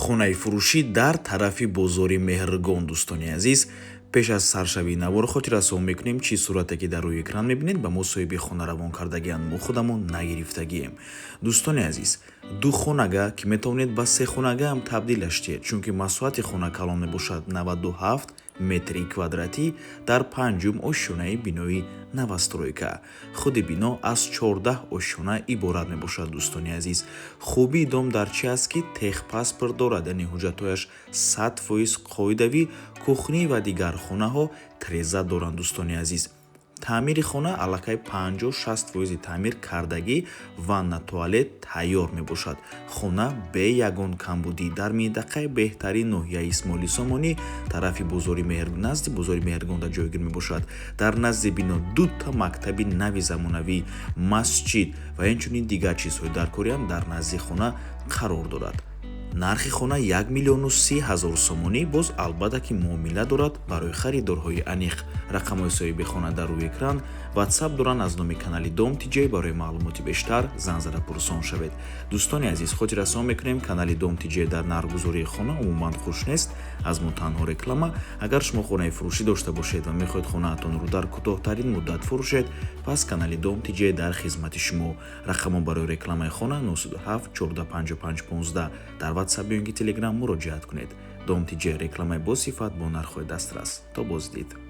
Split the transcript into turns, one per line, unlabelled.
хонаи фурӯшӣ дар тарафи бозори Меҳргон. Дӯстони азиз, пеш аз саршавии навор хотиррасон мекунем чӣ сурате ки дар рӯи экран мебинед ба мо соҳиби хона равон кардагианд, мо худамон нагирифтагием. Дӯстони азиз, ду хонага ки метавонед ба се хонага ҳам табдилаш диҳед, чунки масоҳати хона калон мебошад 97 метри квадратӣ дар панҷум ошёнаи бинои новостройка. Худи бино аз 14 ошёна иборат мебошад. Дӯстони азиз, хубии дом дар чи аст ки техпаспорт дорад, яъне ҳуҷҷатҳояш 100% қоидавӣ, кухнӣ ва дигар хонаҳо треза доранд. Дӯстони азиз, таъмири хона аллакай 50-60% таъмир кардагӣ, ванна туалет тайёр мебошад. Хона бе ягон камбудӣ дар минтақаи беҳтарин ноҳияи Исмоили Сомонӣ, тарафи бозори назди бозори Меҳргонда ҷойгир мебошад. Дар назди бино дута мактаби нави замонавӣ, масҷид ва инчунин дигар чизҳои даркориам дар назди хона қарор дорад. Нархи хона 1 миллиону 30 ҳазор сомонӣ, боз албатта ки муомила дорад барои харидорҳои аниқ. Рақамҳои соҳиби хона дар рӯи экран. WhatsApp доранд аз номи канали Дом TJ. Барои маълумоти бештар зан зада пурсон шавед. Дӯстони азиз, хотиррасон мекунем канали Дом TJ дар нархгузории хона умуман хуш нест, аз мо танҳо реклама. Агар шумо хонаи фурӯшӣ дошта бошед ва мехоҳед хонаатонро дар кӯтоҳтарин муддат фурӯшед, пас канали Дом TJ дар хизмати шумо. Рақамҳо барои рекламаи хона 97 1455 15. дар WhatsApp ёнки Telegram муроҷиат кунед. Дом TJ рекламаи босифат бо нархҳои дастрас. То боздид.